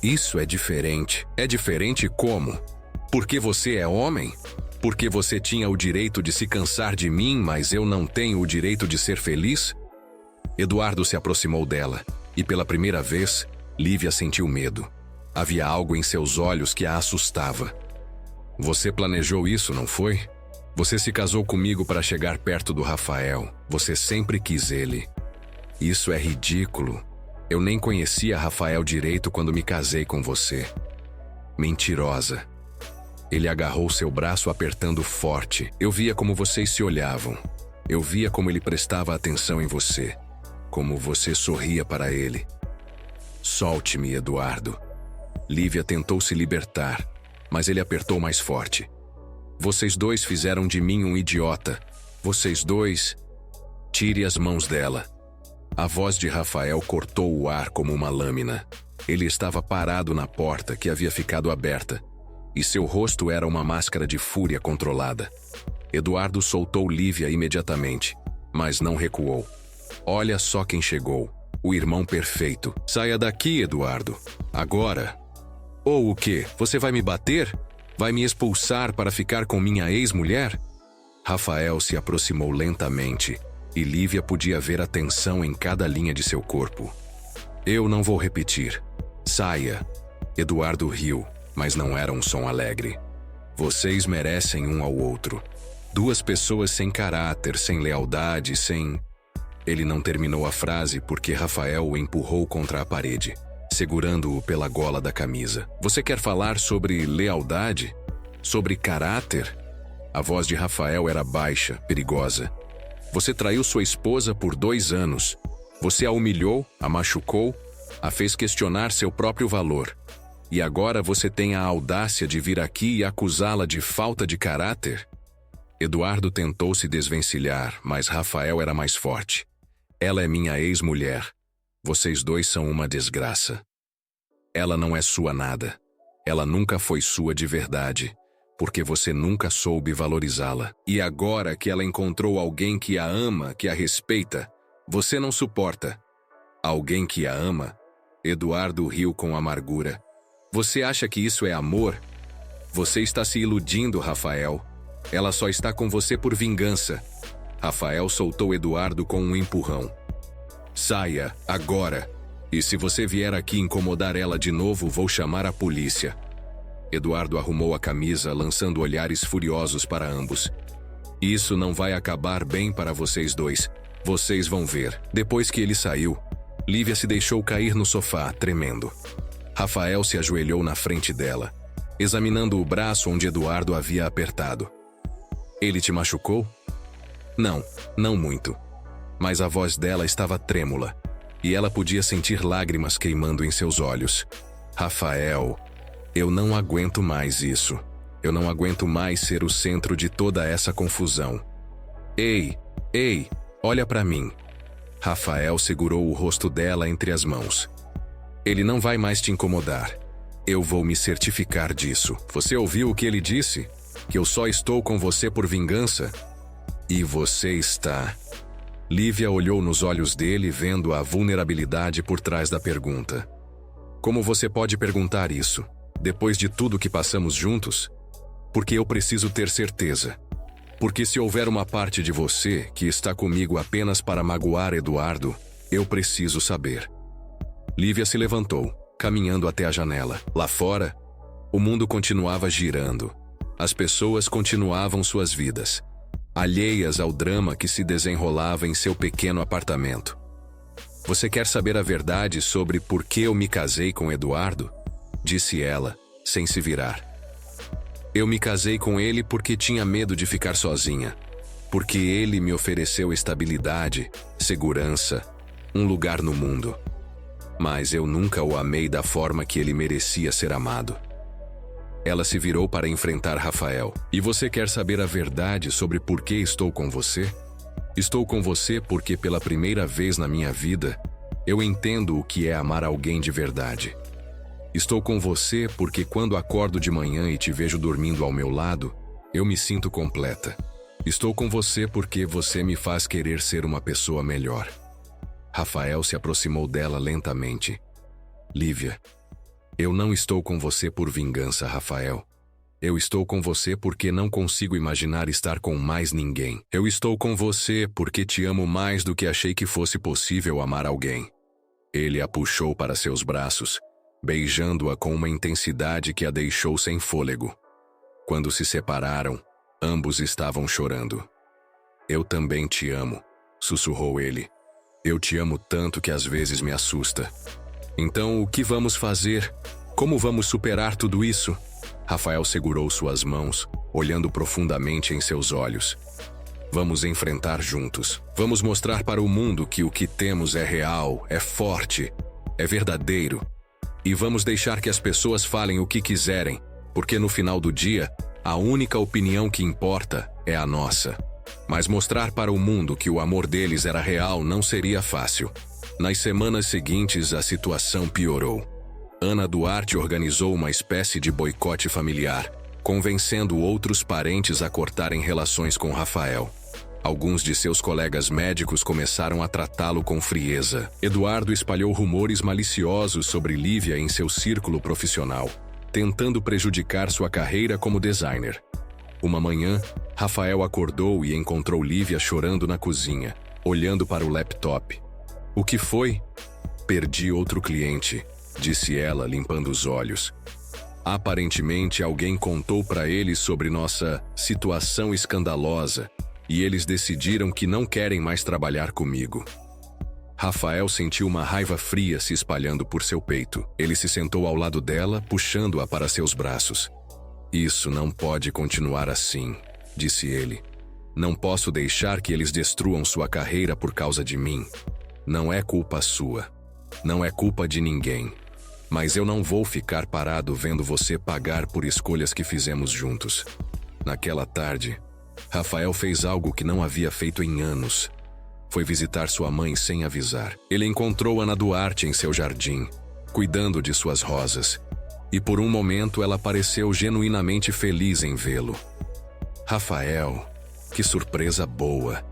Isso é diferente. É diferente como? Porque você é homem? Porque você tinha o direito de se cansar de mim, mas eu não tenho o direito de ser feliz? Eduardo se aproximou dela, e pela primeira vez, Lívia sentiu medo. Havia algo em seus olhos que a assustava. Você planejou isso, não foi? Você se casou comigo para chegar perto do Rafael. Você sempre quis ele. Isso é ridículo. Eu nem conhecia Rafael direito quando me casei com você. Mentirosa. Ele agarrou seu braço apertando forte. Eu via como vocês se olhavam. Eu via como ele prestava atenção em você. Como você sorria para ele. Solte-me, Eduardo. Lívia tentou se libertar, mas ele apertou mais forte. Vocês dois fizeram de mim um idiota. Vocês dois... Tire as mãos dela. A voz de Rafael cortou o ar como uma lâmina. Ele estava parado na porta que havia ficado aberta, e seu rosto era uma máscara de fúria controlada. Eduardo soltou Lívia imediatamente, mas não recuou. Olha só quem chegou. O irmão perfeito. Saia daqui, Eduardo. Agora. Ou o quê? Você vai me bater? Vai me expulsar para ficar com minha ex-mulher? Rafael se aproximou lentamente, e Lívia podia ver a tensão em cada linha de seu corpo. Eu não vou repetir. Saia. Eduardo riu, mas não era um som alegre. Vocês merecem um ao outro. 2 pessoas sem caráter, sem lealdade, sem... Ele não terminou a frase porque Rafael o empurrou contra a parede, segurando-o pela gola da camisa. Você quer falar sobre lealdade? Sobre caráter? A voz de Rafael era baixa, perigosa. Você traiu sua esposa por 2 anos. Você a humilhou, a machucou, a fez questionar seu próprio valor. E agora você tem a audácia de vir aqui e acusá-la de falta de caráter? Eduardo tentou se desvencilhar, mas Rafael era mais forte. Ela é minha ex-mulher. Vocês dois são uma desgraça. Ela não é sua nada. Ela nunca foi sua de verdade, porque você nunca soube valorizá-la. E agora que ela encontrou alguém que a ama, que a respeita, você não suporta. Alguém que a ama? Eduardo riu com amargura. Você acha que isso é amor? Você está se iludindo, Rafael. Ela só está com você por vingança. Rafael soltou Eduardo com um empurrão. Saia, agora. E se você vier aqui incomodar ela de novo, vou chamar a polícia. Eduardo arrumou a camisa, lançando olhares furiosos para ambos. Isso não vai acabar bem para vocês dois. Vocês vão ver. Depois que ele saiu, Lívia se deixou cair no sofá, tremendo. Rafael se ajoelhou na frente dela, examinando o braço onde Eduardo havia apertado. Ele te machucou? Não, não muito. Mas a voz dela estava trêmula, e ela podia sentir lágrimas queimando em seus olhos. Rafael, eu não aguento mais isso. Eu não aguento mais ser o centro de toda essa confusão. Ei, olha para mim. Rafael segurou o rosto dela entre as mãos. Ele não vai mais te incomodar. Eu vou me certificar disso. Você ouviu o que ele disse? Que eu só estou com você por vingança? E você está. Lívia olhou nos olhos dele, vendo a vulnerabilidade por trás da pergunta. Como você pode perguntar isso, depois de tudo que passamos juntos? Porque eu preciso ter certeza. Porque se houver uma parte de você que está comigo apenas para magoar Eduardo, eu preciso saber. Lívia se levantou, caminhando até a janela. Lá fora, o mundo continuava girando. As pessoas continuavam suas vidas, alheias ao drama que se desenrolava em seu pequeno apartamento. Você quer saber a verdade sobre por que eu me casei com Eduardo? Disse ela, sem se virar. Eu me casei com ele porque tinha medo de ficar sozinha. Porque ele me ofereceu estabilidade, segurança, um lugar no mundo. Mas eu nunca o amei da forma que ele merecia ser amado. Ela se virou para enfrentar Rafael. E você quer saber a verdade sobre por que estou com você? Estou com você porque pela primeira vez na minha vida, eu entendo o que é amar alguém de verdade. Estou com você porque quando acordo de manhã e te vejo dormindo ao meu lado, eu me sinto completa. Estou com você porque você me faz querer ser uma pessoa melhor. Rafael se aproximou dela lentamente. Lívia, eu não estou com você por vingança, Rafael. Eu estou com você porque não consigo imaginar estar com mais ninguém. Eu estou com você porque te amo mais do que achei que fosse possível amar alguém. Ele a puxou para seus braços, beijando-a com uma intensidade que a deixou sem fôlego. Quando se separaram, ambos estavam chorando. Eu também te amo, sussurrou ele. Eu te amo tanto que às vezes me assusta. Então, o que vamos fazer? Como vamos superar tudo isso? Rafael segurou suas mãos, olhando profundamente em seus olhos. Vamos enfrentar juntos. Vamos mostrar para o mundo que o que temos é real, é forte, é verdadeiro. E vamos deixar que as pessoas falem o que quiserem, porque no final do dia, a única opinião que importa é a nossa. Mas mostrar para o mundo que o amor deles era real não seria fácil. Nas semanas seguintes, a situação piorou. Ana Duarte organizou uma espécie de boicote familiar, convencendo outros parentes a cortarem relações com Rafael. Alguns de seus colegas médicos começaram a tratá-lo com frieza. Eduardo espalhou rumores maliciosos sobre Lívia em seu círculo profissional, tentando prejudicar sua carreira como designer. Uma manhã, Rafael acordou e encontrou Lívia chorando na cozinha, olhando para o laptop. O que foi? Perdi outro cliente, disse ela, limpando os olhos. Aparentemente, alguém contou para eles sobre nossa situação escandalosa e eles decidiram que não querem mais trabalhar comigo. Rafael sentiu uma raiva fria se espalhando por seu peito. Ele se sentou ao lado dela, puxando-a para seus braços. Isso não pode continuar assim, disse ele. Não posso deixar que eles destruam sua carreira por causa de mim. Não é culpa sua. Não é culpa de ninguém. Mas eu não vou ficar parado vendo você pagar por escolhas que fizemos juntos. Naquela tarde, Rafael fez algo que não havia feito em anos. Foi visitar sua mãe sem avisar. Ele encontrou Ana Duarte em seu jardim, cuidando de suas rosas. E por um momento ela pareceu genuinamente feliz em vê-lo. Rafael, que surpresa boa.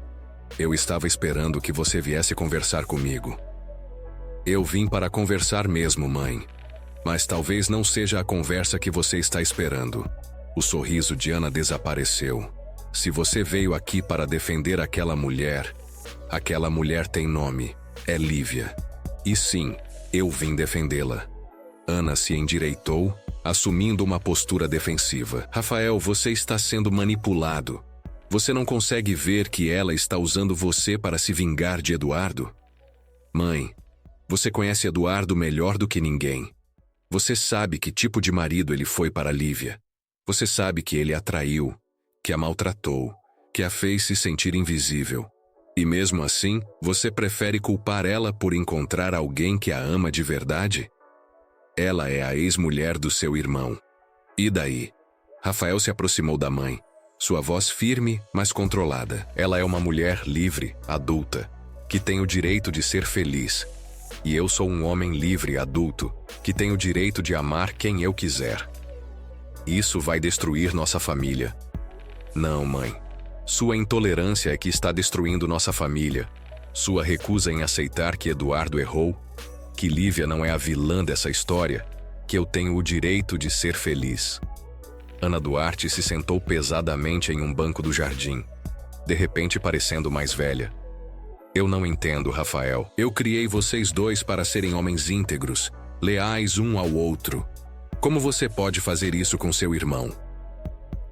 Eu estava esperando que você viesse conversar comigo. Eu vim para conversar mesmo, mãe. Mas talvez não seja a conversa que você está esperando. O sorriso de Ana desapareceu. Se você veio aqui para defender aquela mulher tem nome. É Lívia. E sim, eu vim defendê-la. Ana se endireitou, assumindo uma postura defensiva. Rafael, você está sendo manipulado. Você não consegue ver que ela está usando você para se vingar de Eduardo? Mãe, você conhece Eduardo melhor do que ninguém. Você sabe que tipo de marido ele foi para Lívia. Você sabe que ele a traiu, que a maltratou, que a fez se sentir invisível. E mesmo assim, você prefere culpar ela por encontrar alguém que a ama de verdade? Ela é a ex-mulher do seu irmão. E daí? Rafael se aproximou da mãe. Sua voz firme, mas controlada. Ela é uma mulher livre, adulta, que tem o direito de ser feliz. E eu sou um homem livre, adulto, que tem o direito de amar quem eu quiser. Isso vai destruir nossa família. Não, mãe. Sua intolerância é que está destruindo nossa família. Sua recusa em aceitar que Eduardo errou, que Lívia não é a vilã dessa história, que eu tenho o direito de ser feliz. Ana Duarte se sentou pesadamente em um banco do jardim, de repente parecendo mais velha. Eu não entendo, Rafael. Eu criei vocês dois para serem homens íntegros, leais um ao outro. Como você pode fazer isso com seu irmão?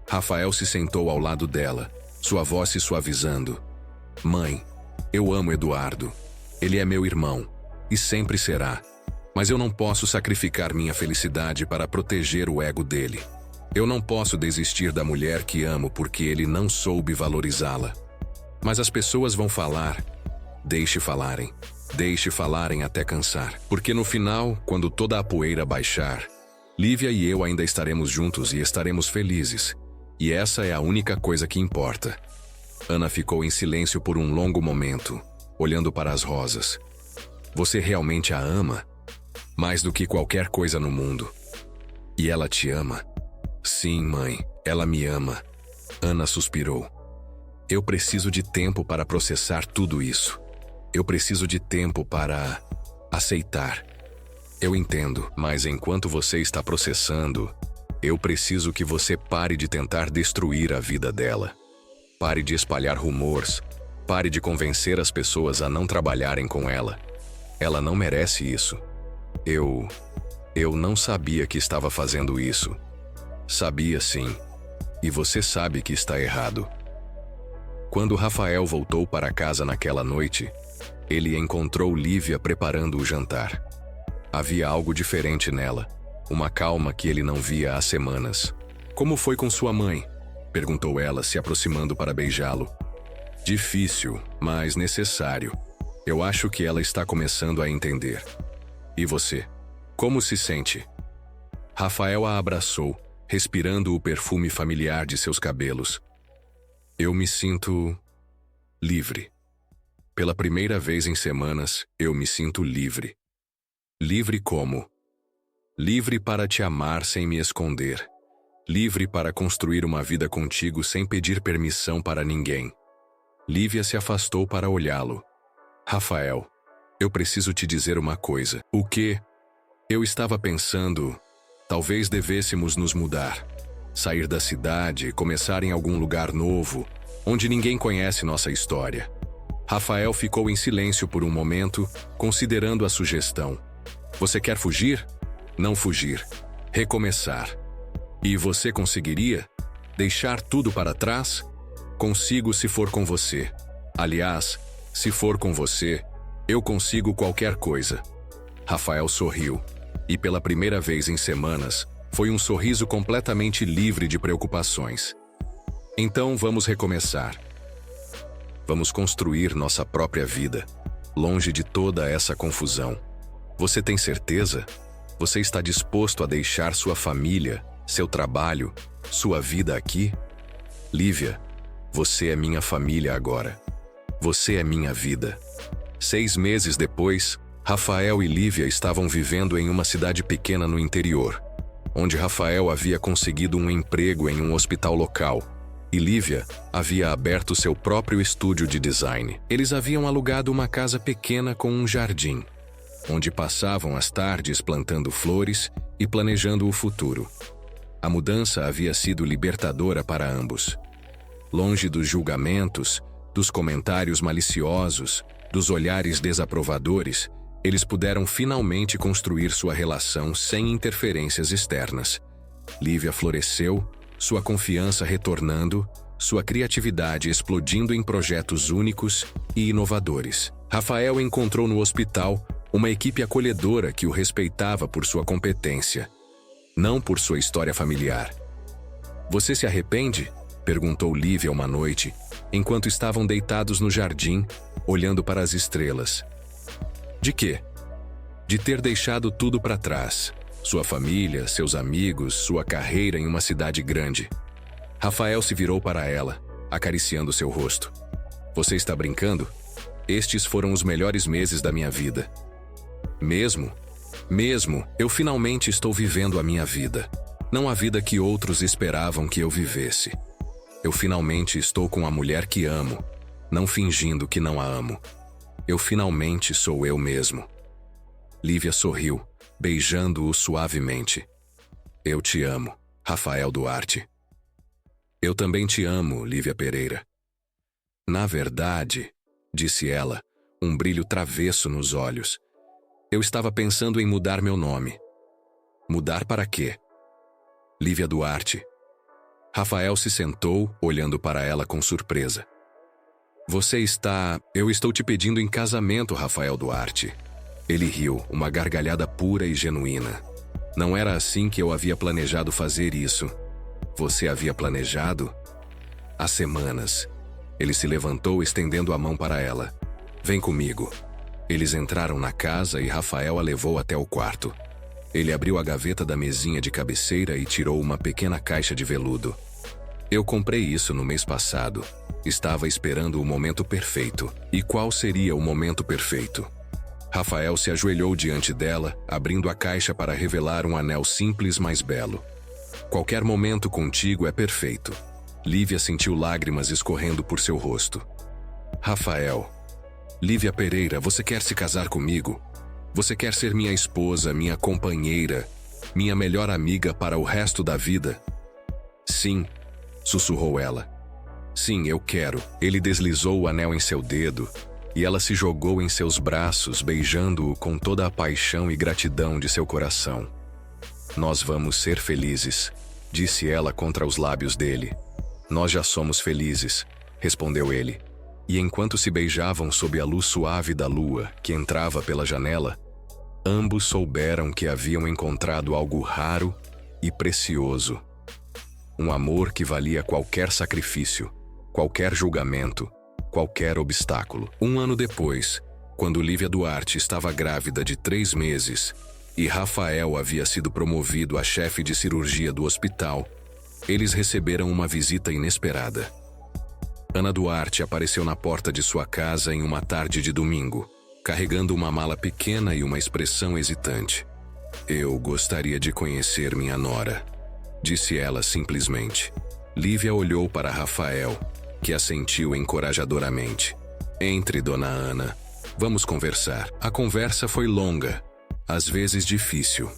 Rafael se sentou ao lado dela, sua voz se suavizando. Mãe, eu amo Eduardo. Ele é meu irmão, e sempre será. Mas eu não posso sacrificar minha felicidade para proteger o ego dele. Eu não posso desistir da mulher que amo porque ele não soube valorizá-la. Mas as pessoas vão falar. Deixe falarem até cansar. Porque no final, quando toda a poeira baixar, Lívia e eu ainda estaremos juntos e estaremos felizes. E essa é a única coisa que importa. Ana ficou em silêncio por um longo momento, olhando para as rosas. Você realmente a ama? Mais do que qualquer coisa no mundo. E ela te ama? Sim, mãe, ela me ama. Ana suspirou. Eu preciso de tempo para processar tudo isso. Eu preciso de tempo para aceitar. Eu entendo, mas enquanto você está processando, eu preciso que você pare de tentar destruir a vida dela. Pare de espalhar rumores. Pare de convencer as pessoas a não trabalharem com ela. Ela não merece isso. Eu não sabia que estava fazendo isso. Sabia sim. E você sabe que está errado. Quando Rafael voltou para casa naquela noite, ele encontrou Lívia preparando o jantar. Havia algo diferente nela, uma calma que ele não via há semanas. Como foi com sua mãe? Perguntou ela, se aproximando para beijá-lo. Difícil, mas necessário. Eu acho que ela está começando a entender. E você? Como se sente? Rafael a abraçou, respirando o perfume familiar de seus cabelos. Eu me sinto livre. Pela primeira vez em semanas, eu me sinto livre. Livre como? Livre para te amar sem me esconder. Livre para construir uma vida contigo sem pedir permissão para ninguém. Lívia se afastou para olhá-lo. Rafael, eu preciso te dizer uma coisa. O quê? Eu estava pensando, talvez devêssemos nos mudar. Sair da cidade, começar em algum lugar novo, onde ninguém conhece nossa história. Rafael ficou em silêncio por um momento, considerando a sugestão. Você quer fugir? Não fugir. Recomeçar. E você conseguiria? Deixar tudo para trás? Consigo se for com você. Aliás, se for com você, eu consigo qualquer coisa. Rafael sorriu. E pela primeira vez em semanas, foi um sorriso completamente livre de preocupações. Então vamos recomeçar. Vamos construir nossa própria vida, longe de toda essa confusão. Você tem certeza? Você está disposto a deixar sua família, seu trabalho, sua vida aqui? Lívia, você é minha família agora. Você é minha vida. 6 meses depois, Rafael e Lívia estavam vivendo em uma cidade pequena no interior, onde Rafael havia conseguido um emprego em um hospital local, e Lívia havia aberto seu próprio estúdio de design. Eles haviam alugado uma casa pequena com um jardim, onde passavam as tardes plantando flores e planejando o futuro. A mudança havia sido libertadora para ambos. Longe dos julgamentos, dos comentários maliciosos, dos olhares desaprovadores, eles puderam finalmente construir sua relação sem interferências externas. Lívia floresceu, sua confiança retornando, sua criatividade explodindo em projetos únicos e inovadores. Rafael encontrou no hospital uma equipe acolhedora que o respeitava por sua competência, não por sua história familiar. Você se arrepende? Perguntou Lívia uma noite, enquanto estavam deitados no jardim, olhando para as estrelas. De quê? De ter deixado tudo para trás. Sua família, seus amigos, sua carreira em uma cidade grande. Rafael se virou para ela, acariciando seu rosto. Você está brincando? Estes foram os melhores meses da minha vida. Mesmo, eu finalmente estou vivendo a minha vida. Não a vida que outros esperavam que eu vivesse. Eu finalmente estou com a mulher que amo, não fingindo que não a amo. Eu finalmente sou eu mesmo. Lívia sorriu, beijando-o suavemente. Eu te amo, Rafael Duarte. Eu também te amo, Lívia Pereira. Na verdade, disse ela, um brilho travesso nos olhos. Eu estava pensando em mudar meu nome. Mudar para quê? Lívia Duarte. Rafael se sentou, olhando para ela com surpresa. Eu estou te pedindo em casamento, Rafael Duarte. Ele riu, uma gargalhada pura e genuína. Não era assim que eu havia planejado fazer isso. Você havia planejado? Há semanas. Ele se levantou, estendendo a mão para ela. Vem comigo. Eles entraram na casa e Rafael a levou até o quarto. Ele abriu a gaveta da mesinha de cabeceira e tirou uma pequena caixa de veludo. Eu comprei isso no mês passado. Estava esperando o momento perfeito. E qual seria o momento perfeito? Rafael se ajoelhou diante dela, abrindo a caixa para revelar um anel simples, mas belo. Qualquer momento contigo é perfeito. Lívia sentiu lágrimas escorrendo por seu rosto. Rafael. Lívia Pereira, você quer se casar comigo? Você quer ser minha esposa, minha companheira, minha melhor amiga para o resto da vida? Sim, sussurrou ela. Sim, eu quero. Ele deslizou o anel em seu dedo e ela se jogou em seus braços, beijando-o com toda a paixão e gratidão de seu coração. Nós vamos ser felizes, disse ela contra os lábios dele. Nós já somos felizes, respondeu ele. E enquanto se beijavam sob a luz suave da lua que entrava pela janela, ambos souberam que haviam encontrado algo raro e precioso. Um amor que valia qualquer sacrifício, qualquer julgamento, qualquer obstáculo. 1 ano depois, quando Lívia Duarte estava grávida de 3 meses e Rafael havia sido promovido a chefe de cirurgia do hospital, eles receberam uma visita inesperada. Ana Duarte apareceu na porta de sua casa em uma tarde de domingo, carregando uma mala pequena e uma expressão hesitante. Eu gostaria de conhecer minha nora, disse ela simplesmente. Lívia olhou para Rafael, que assentiu encorajadoramente. Entre, dona Ana. Vamos conversar. A conversa foi longa, às vezes difícil.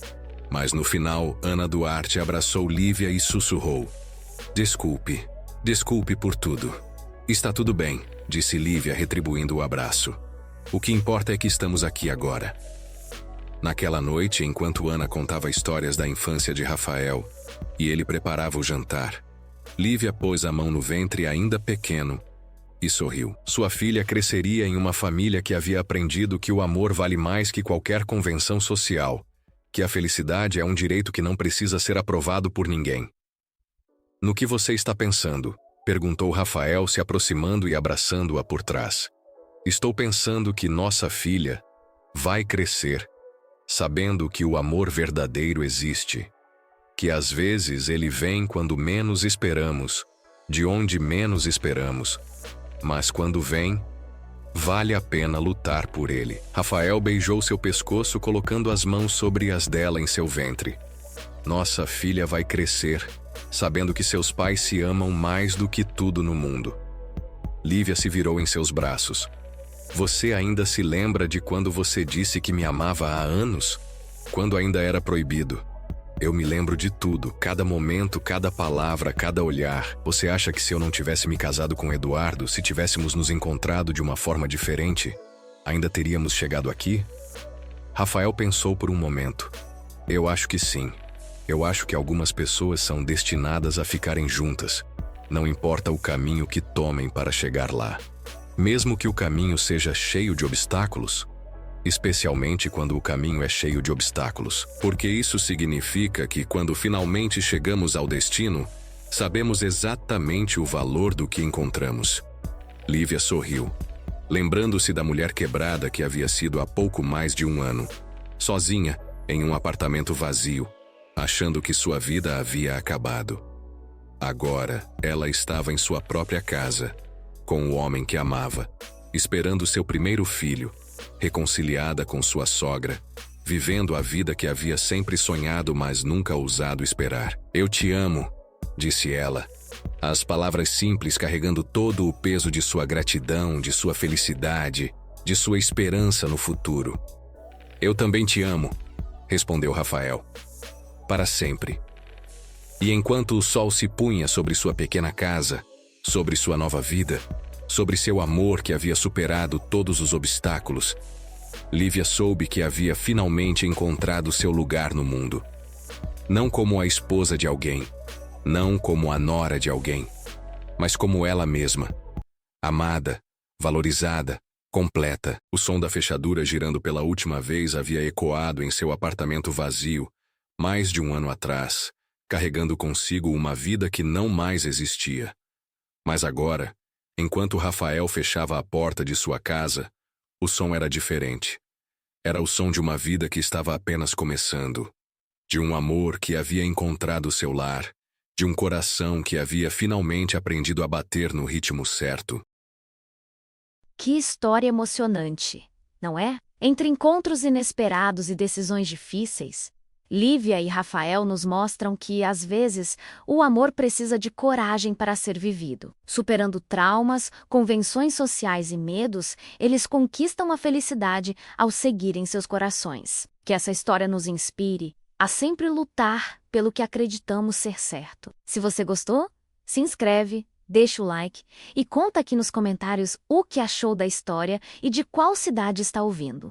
Mas no final, Ana Duarte abraçou Lívia e sussurrou. Desculpe por tudo. Está tudo bem, disse Lívia, retribuindo o abraço. O que importa é que estamos aqui agora. Naquela noite, enquanto Ana contava histórias da infância de Rafael e ele preparava o jantar, Lívia pôs a mão no ventre ainda pequeno e sorriu. Sua filha cresceria em uma família que havia aprendido que o amor vale mais que qualquer convenção social, que a felicidade é um direito que não precisa ser aprovado por ninguém. No que você está pensando? Perguntou Rafael, se aproximando e abraçando-a por trás. Estou pensando que nossa filha vai crescer, sabendo que o amor verdadeiro existe, que às vezes ele vem quando menos esperamos, de onde menos esperamos, mas quando vem, vale a pena lutar por ele. Rafael beijou seu pescoço, colocando as mãos sobre as dela em seu ventre. Nossa filha vai crescer, sabendo que seus pais se amam mais do que tudo no mundo. Lívia se virou em seus braços. Você ainda se lembra de quando você disse que me amava há anos? Quando ainda era proibido. Eu me lembro de tudo, cada momento, cada palavra, cada olhar. Você acha que se eu não tivesse me casado com Eduardo, se tivéssemos nos encontrado de uma forma diferente, ainda teríamos chegado aqui? Rafael pensou por um momento. Eu acho que sim. Eu acho que algumas pessoas são destinadas a ficarem juntas. Não importa o caminho que tomem para chegar lá. Mesmo que o caminho seja cheio de obstáculos, especialmente quando o caminho é cheio de obstáculos, porque isso significa que quando finalmente chegamos ao destino, sabemos exatamente o valor do que encontramos. Lívia sorriu, lembrando-se da mulher quebrada que havia sido há pouco mais de 1 ano, sozinha, em um apartamento vazio, achando que sua vida havia acabado. Agora, ela estava em sua própria casa, com o homem que amava, esperando seu primeiro filho, reconciliada com sua sogra, vivendo a vida que havia sempre sonhado, mas nunca ousado esperar. Eu te amo, disse ela. As palavras simples carregando todo o peso de sua gratidão, de sua felicidade, de sua esperança no futuro. Eu também te amo, respondeu Rafael. Para sempre. E enquanto o sol se punha sobre sua pequena casa, sobre sua nova vida, sobre seu amor que havia superado todos os obstáculos, Lívia soube que havia finalmente encontrado seu lugar no mundo. Não como a esposa de alguém, não como a nora de alguém, mas como ela mesma. Amada, valorizada, completa. O som da fechadura girando pela última vez havia ecoado em seu apartamento vazio, mais de um ano atrás, carregando consigo uma vida que não mais existia. Mas agora, enquanto Rafael fechava a porta de sua casa, o som era diferente. Era o som de uma vida que estava apenas começando, de um amor que havia encontrado seu lar, de um coração que havia finalmente aprendido a bater no ritmo certo. Que história emocionante, não é? Entre encontros inesperados e decisões difíceis, Lívia e Rafael nos mostram que, às vezes, o amor precisa de coragem para ser vivido. Superando traumas, convenções sociais e medos, eles conquistam a felicidade ao seguirem seus corações. Que essa história nos inspire a sempre lutar pelo que acreditamos ser certo. Se você gostou, se inscreve, deixa o like e conta aqui nos comentários o que achou da história e de qual cidade está ouvindo.